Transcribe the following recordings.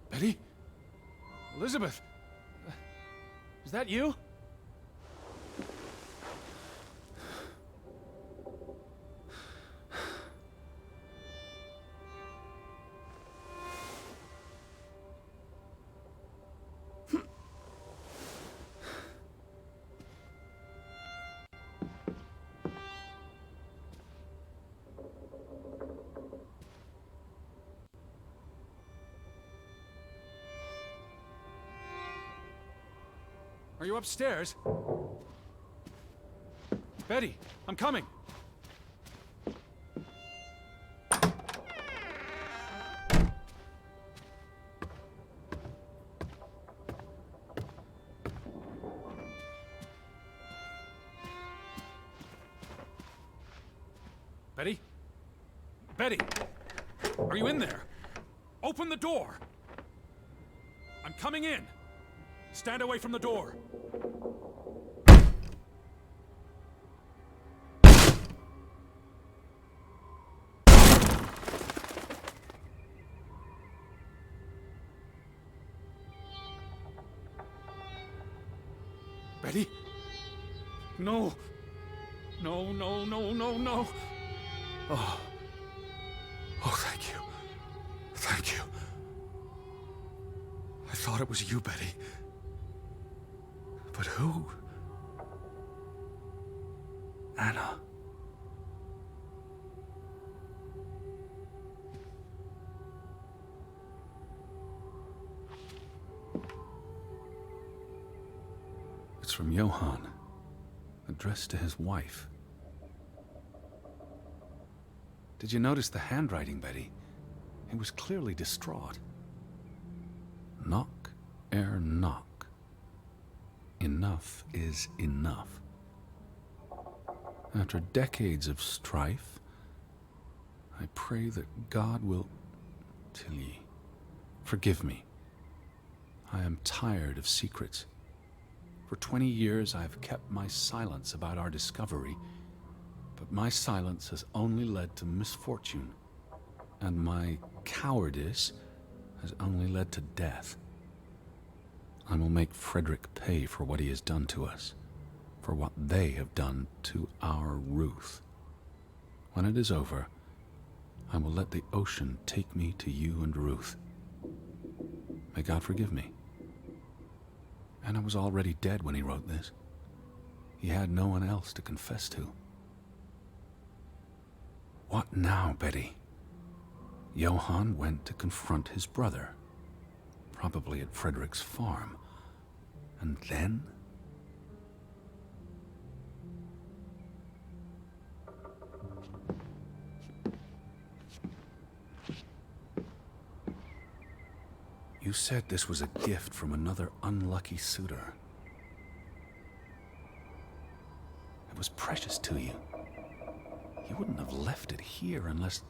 Betty? Elizabeth? Is that you? Are you upstairs? Betty, I'm coming. Betty? Betty! Are you in there? Open the door! I'm coming in! Stand away from the door! Betty? No! No, no, no, no, no! Oh. Oh, thank you. Thank you. I thought it was you, Betty. But who? Anna. It's from Johann, addressed to his wife. Did you notice the handwriting, Betty? He was clearly distraught. Knock ere knock. Enough is enough. After decades of strife, I pray that God will... Tilly, forgive me. I am tired of secrets. For 20 years I've kept my silence about our discovery, but my silence has only led to misfortune, and my cowardice has only led to death. I will make Frederick pay for what he has done to us, for what they have done to our Ruth. When it is over, I will let the ocean take me to you and Ruth. May God forgive me. Anna was already dead when he wrote this. He had no one else to confess to. What now, Betty? Johann went to confront his brother, probably at Frederick's farm. And then? You said this was a gift from another unlucky suitor. It was precious to you. You wouldn't have left it here unless...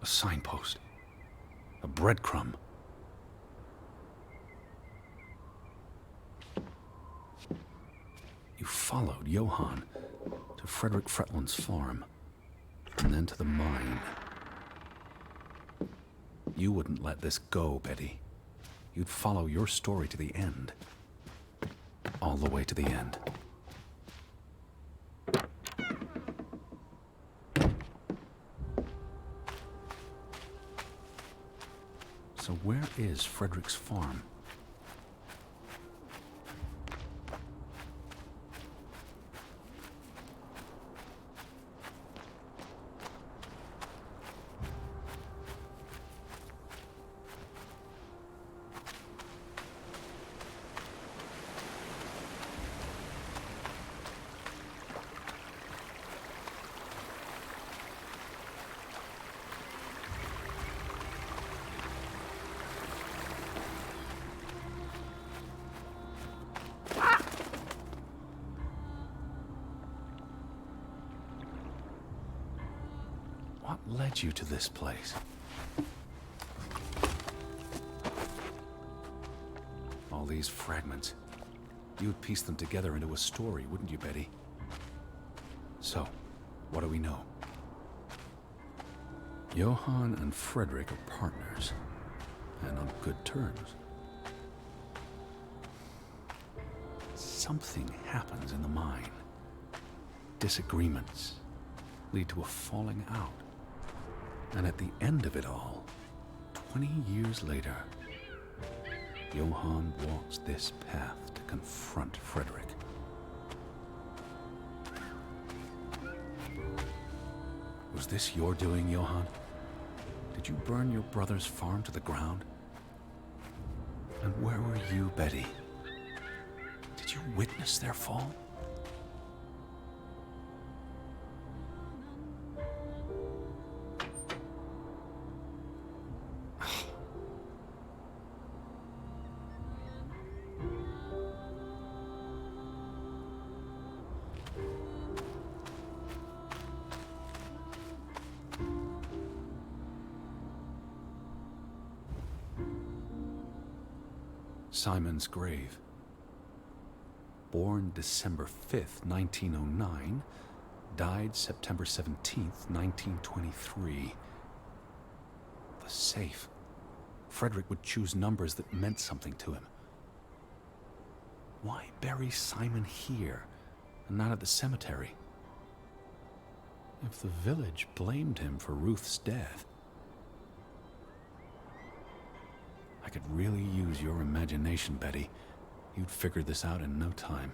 a signpost. A breadcrumb. You followed Johann to Frederick Fretland's farm, and then to the mine. You wouldn't let this go, Betty. You'd follow your story to the end. All the way to the end. So where is Frederick's farm? What led you to this place? All these fragments. You would piece them together into a story, wouldn't you, Betty? So, what do we know? Johann and Frederick are partners, and on good terms. Something happens in the mine. Disagreements lead to a falling out. And at the end of it all, 20 years later, Johann walks this path to confront Frederick. Was this your doing, Johann? Did you burn your brother's farm to the ground? And where were you, Betty? Did you witness their fall? Simon's grave. Born December 5th, 1909, died September 17th, 1923. The safe. Frederick would choose numbers that meant something to him. Why bury Simon here and not at the cemetery? If the village blamed him for Ruth's death, I could really use your imagination, Betty. You'd figure this out in no time.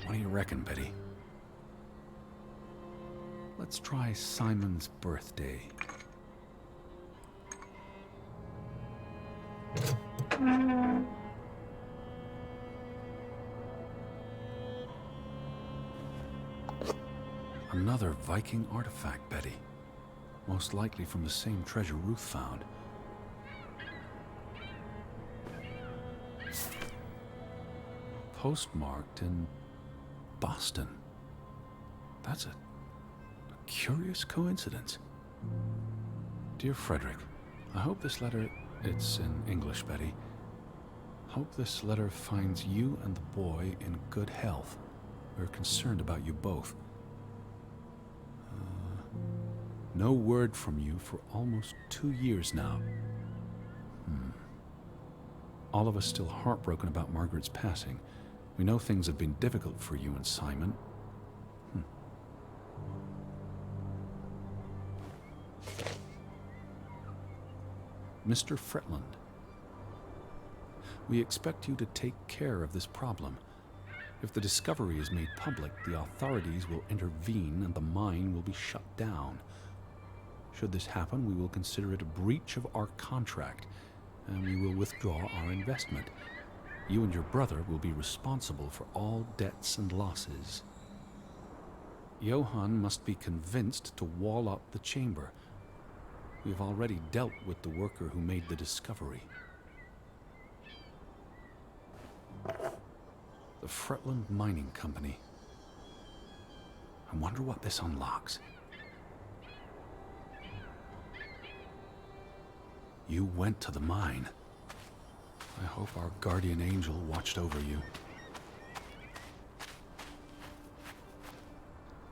What do you reckon, Betty? Let's try Simon's birthday. Another Viking artifact, Betty. Most likely from the same treasure Ruth found. Postmarked in Boston. That's a curious coincidence. Dear Frederick, I hope this letter, it's in English, Betty. Hope this letter finds you and the boy in good health. We're concerned about you both. No word from you for almost 2 years now. All of us still heartbroken about Margaret's passing. We know things have been difficult for you and Simon. Mr. Fretland, we expect you to take care of this problem. If the discovery is made public, the authorities will intervene and the mine will be shut down. Should this happen, we will consider it a breach of our contract, and we will withdraw our investment. You and your brother will be responsible for all debts and losses. Johann must be convinced to wall up the chamber. We have already dealt with the worker who made the discovery. The Fretland Mining Company. I wonder what this unlocks. You went to the mine. I hope our guardian angel watched over you.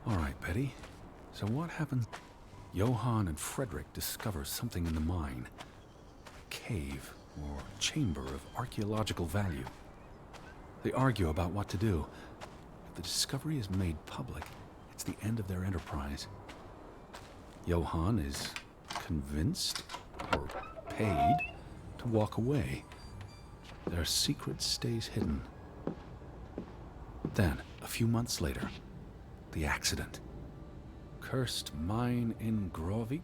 All right, Betty. So what happened? Johann and Frederick discover something in the mine. A cave or chamber of archaeological value. They argue about what to do. If the discovery is made public, it's the end of their enterprise. Johann is convinced, or paid, to walk away. Their secret stays hidden. Then, a few months later, the accident. Cursed mine in Grovik.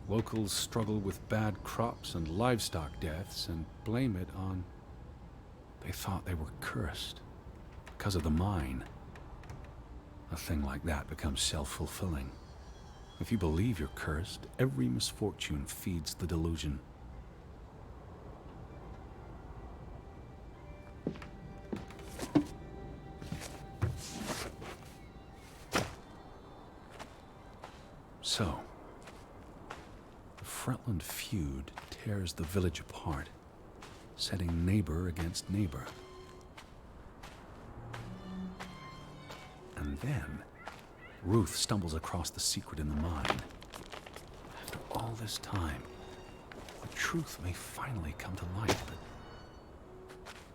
Locals struggle with bad crops and livestock deaths and blame it on... They thought they were cursed because of the mine. A thing like that becomes self-fulfilling. If you believe you're cursed, every misfortune feeds the delusion. So, the Fretland feud tears the village apart, setting neighbor against neighbor. And then, Ruth stumbles across the secret in the mine. After all this time, the truth may finally come to light, but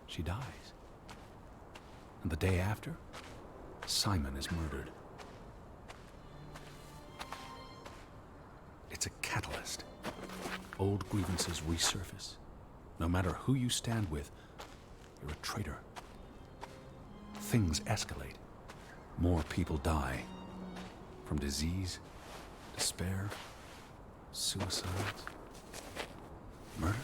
she dies. And the day after, Simon is murdered. It's a catalyst. Old grievances resurface. No matter who you stand with, you're a traitor. Things escalate. More people die. From disease, despair, suicides, murder.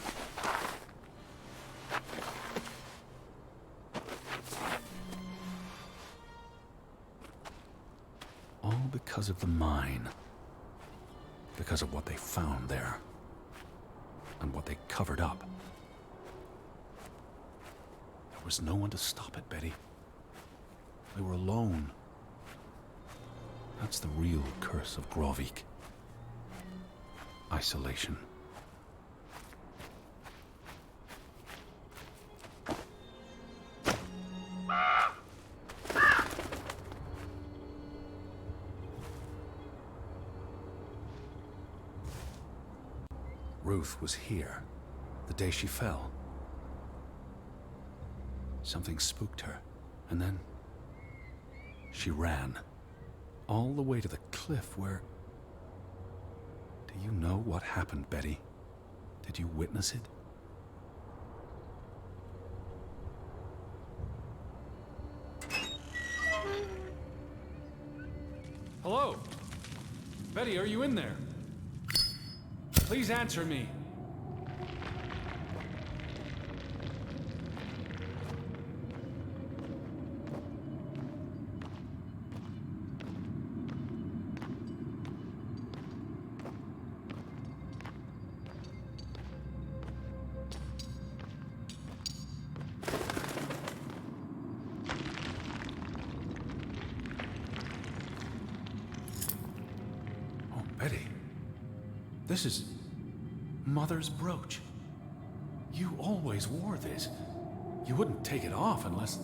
All because of the mine. Because of what they found there. And what they covered up. There was no one to stop it, Betty. They were alone. That's the real curse of Grovik. Isolation. Ruth was here, the day she fell. Something spooked her, and then she ran. All the way to the cliff where... Do you know what happened, Betty? Did you witness it? Hello? Betty, are you in there? Please answer me. Oh, Betty. This is Mother's brooch. You always wore this. You wouldn't take it off unless...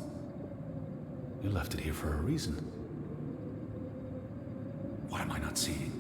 You left it here for a reason. What am I not seeing?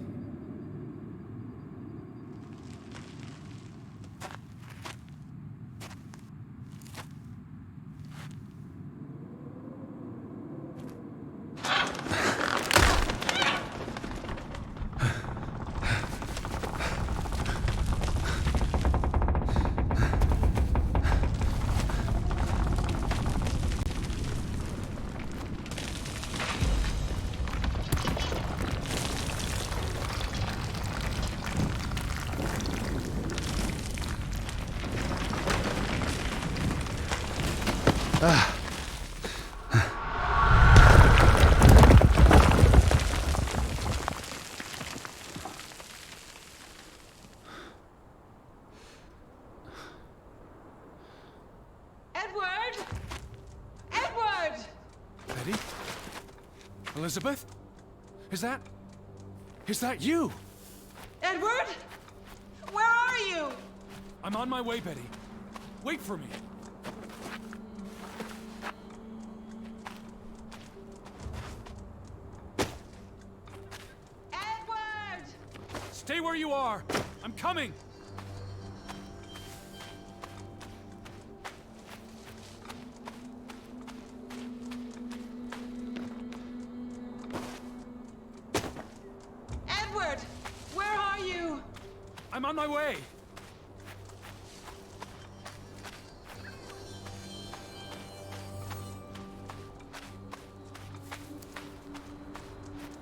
Betty? Elizabeth? Is that you? Edward? Where are you? I'm on my way, Betty. Wait for me. Edward! Stay where you are. I'm coming. Edward! Where are you? I'm on my way.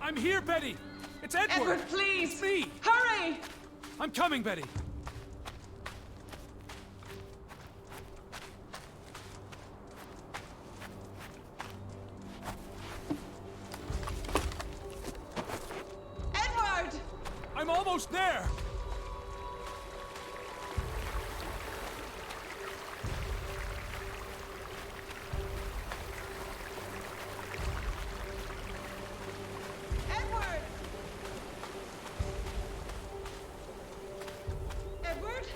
I'm here, Betty! It's Edward! Edward, please! It's me! Hurry! I'm coming, Betty! Edward! almost there! Edward! Edward?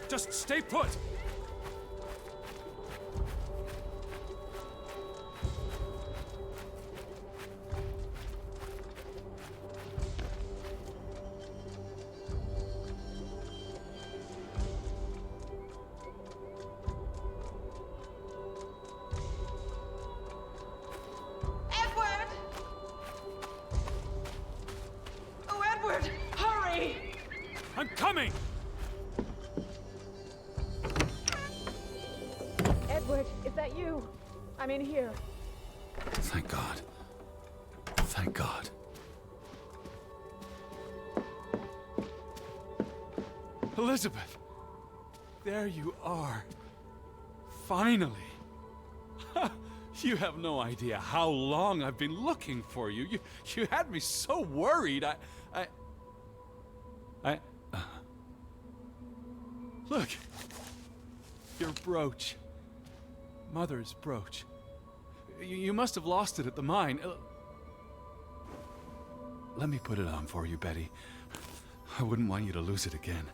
Just stay put! Edward! Oh, Edward, hurry! I'm coming! Edward, is that you? I'm in here. Thank God. Thank God. Elizabeth! There you are. Finally. You have no idea how long I've been looking for you. You had me so worried. Look. Your brooch. Mother's brooch. You must have lost it at the mine. Let me put it on for you, Betty. I wouldn't want you to lose it again.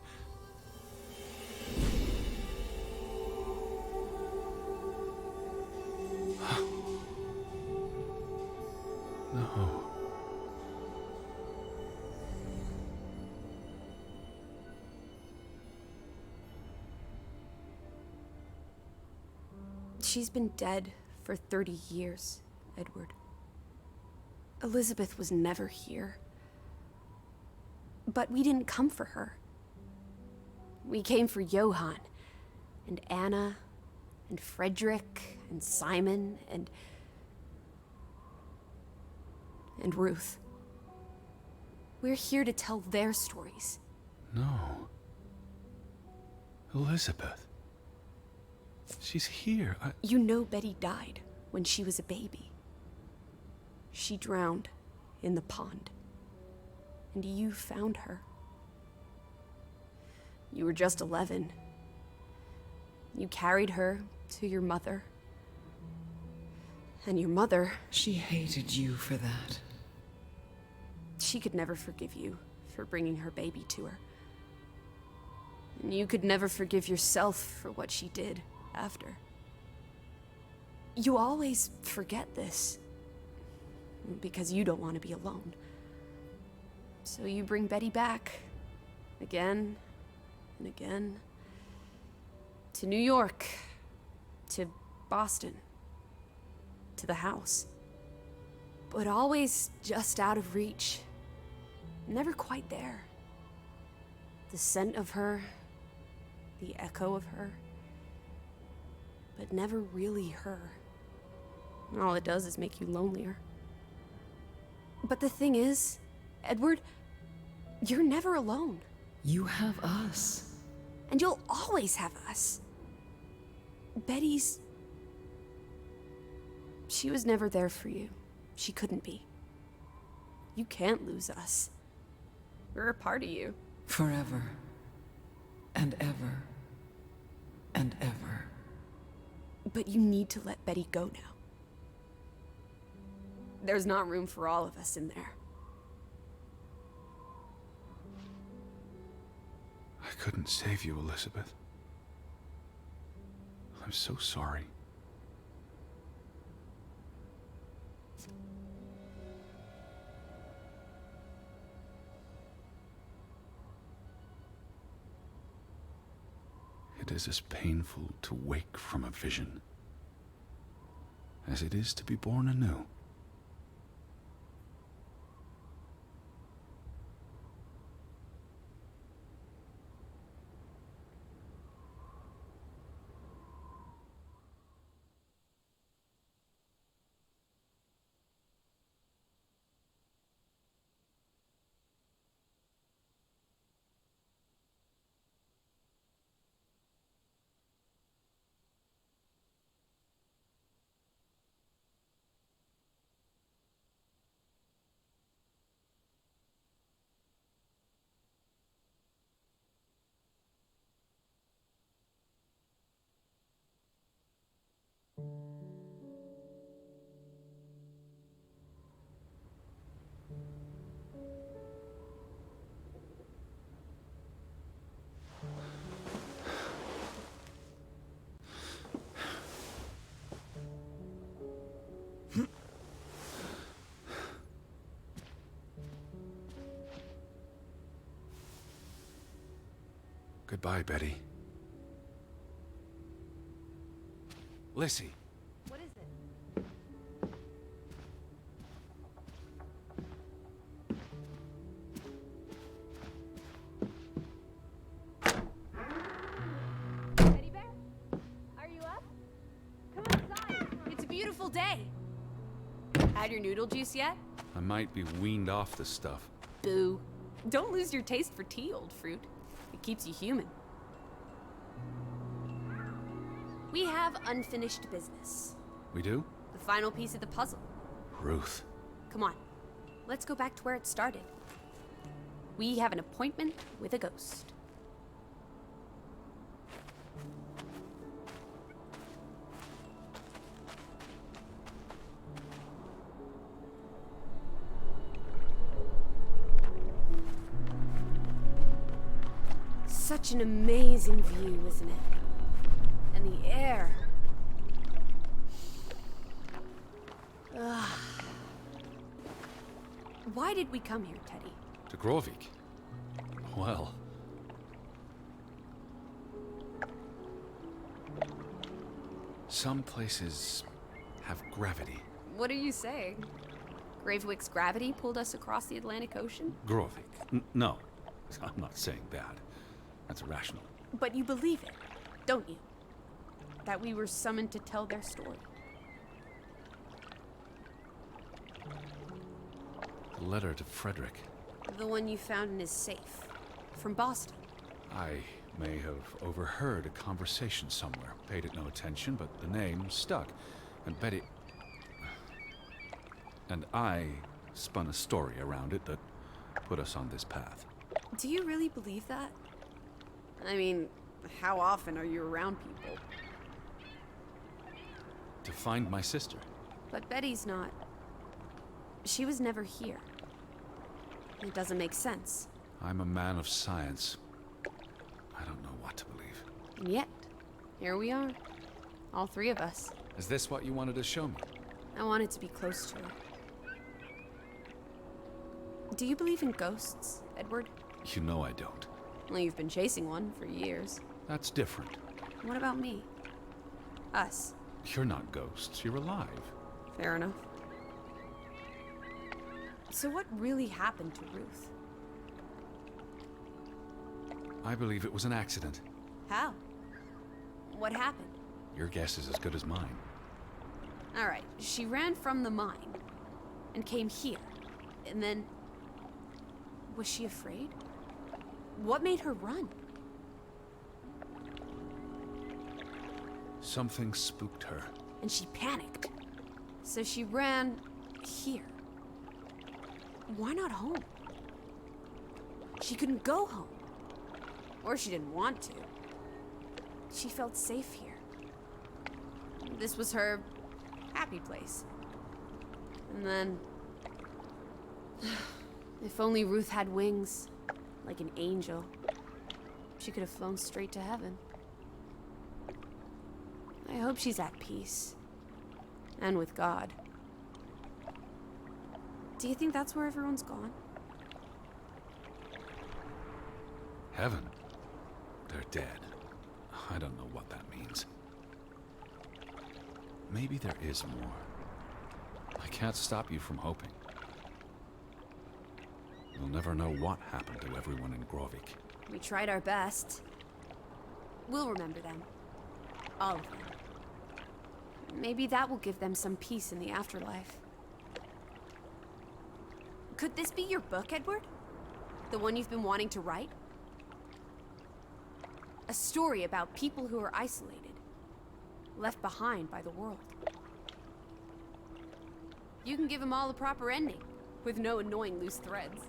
No. She's been dead for 30 years, Edward. Elizabeth was never here. But we didn't come for her. We came for Johann, and Anna, and Frederick, and Simon, and Ruth. We're here to tell their stories. No. Elizabeth. She's here. You know Betty died when she was a baby. She drowned in the pond. And you found her. You were just 11. You carried her to your mother. And your mother... She hated you for that. She could never forgive you for bringing her baby to her. And you could never forgive yourself for what she did after. You always forget this. Because you don't want to be alone. So you bring Betty back. Again and again. To New York. To Boston. To the house. But always just out of reach. Never quite there. The scent of her. The echo of her. But never really her. All it does is make you lonelier. But the thing is, Edward, you're never alone. You have us. And you'll always have us. Betty's... She was never there for you. She couldn't be. You can't lose us. We're a part of you. Forever. And ever. And ever. But you need to let Betty go now. There's not room for all of us in there. I couldn't save you, Elizabeth. I'm so sorry. It is as painful to wake from a vision as it is to be born anew. Goodbye, Betty. Lissy. What is it? Teddy bear? Are you up? Come outside. It's a beautiful day. Had your noodle juice yet? I might be weaned off this stuff. Boo. Don't lose your taste for tea, old fruit. It keeps you human. We have unfinished business. We do? The final piece of the puzzle. Ruth. Come on. Let's go back to where it started. We have an appointment with a ghost. Such an amazing view, isn't it? And the air. Ugh. Why did we come here, Teddy? To Grovik. Well... some places have gravity. What are you saying? Gravewick's gravity pulled us across the Atlantic Ocean? Grovik. No. I'm not saying that. That's irrational. But you believe it, don't you? That we were summoned to tell their story. The letter to Frederick. The one you found in his safe. From Boston. I may have overheard a conversation somewhere. Paid it no attention, but the name stuck. And Betty... and I spun a story around it that put us on this path. Do you really believe that? I mean, how often are you around people? To find my sister. But Betty's not. She was never here. It doesn't make sense. I'm a man of science. I don't know what to believe. And yet, here we are. All three of us. Is this what you wanted to show me? I wanted to be close to her. Do you believe in ghosts, Edward? You know I don't. Well, you've been chasing one for years. That's different. What about me? Us. You're not ghosts, you're alive. Fair enough. So what really happened to Ruth? I believe it was an accident. How? What happened? Your guess is as good as mine. Alright, she ran from the mine and came here. And then... was she afraid? What made her run? Something spooked her. And she panicked. So she ran here. Why not home? She couldn't go home. Or she didn't want to. She felt safe here. This was her happy place. And then... if only Ruth had wings, like an angel, she could have flown straight to heaven. I hope she's at peace. And with God. Do you think that's where everyone's gone? Heaven? They're dead. I don't know what that means. Maybe there is more. I can't stop you from hoping. You'll never know what happened to everyone in Grovik. We tried our best. We'll remember them. All of them. Maybe that will give them some peace in the afterlife. Could this be your book, Edward? The one you've been wanting to write? A story about people who are isolated, left behind by the world. You can give them all a proper ending, with no annoying loose threads.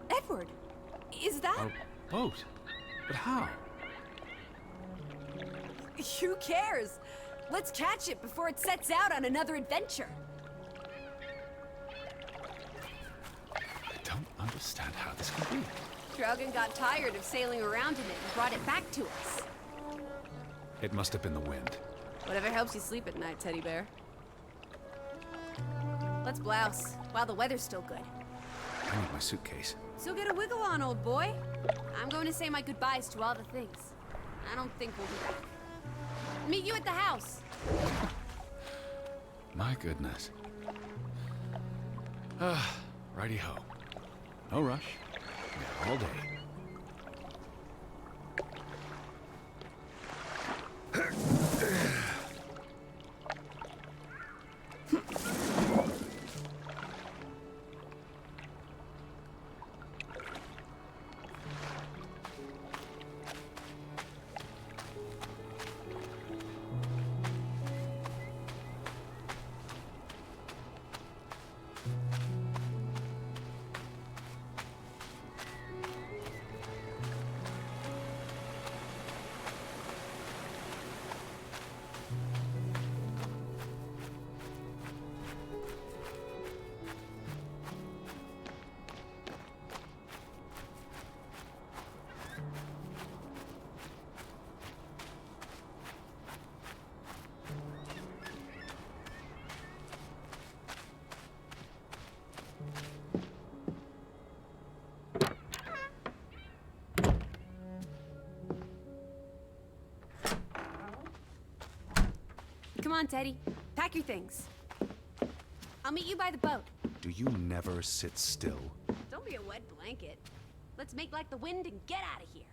Edward, is that... A boat? But how? Who cares? Let's catch it before it sets out on another adventure. I don't understand how this can be. Draugen got tired of sailing around in it and brought it back to us. It must have been the wind. Whatever helps you sleep at night, teddy bear. Let's blouse, while the weather's still good. I need my suitcase. So get a wiggle on, old boy. I'm going to say my goodbyes to all the things. I don't think we'll be back. Meet you at the house. My goodness. Righty-ho. No rush. We got all day. Come on, Teddy. Pack your things. I'll meet you by the boat. Do you never sit still? Don't be a wet blanket. Let's make like the wind and get out of here.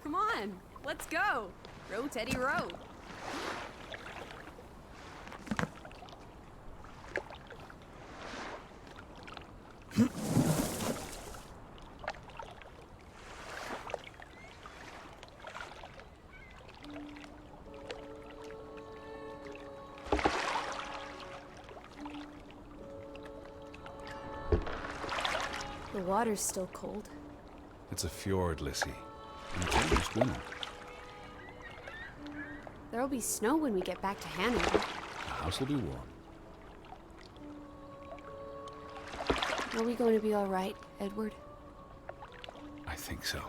Come on, let's go. Row, Teddy, row. The water's still cold. It's a fjord, Lissy. And Jenny's winter. There'll be snow when we get back to Hanover. The house will be warm. Are we going to be all right, Edward? I think so.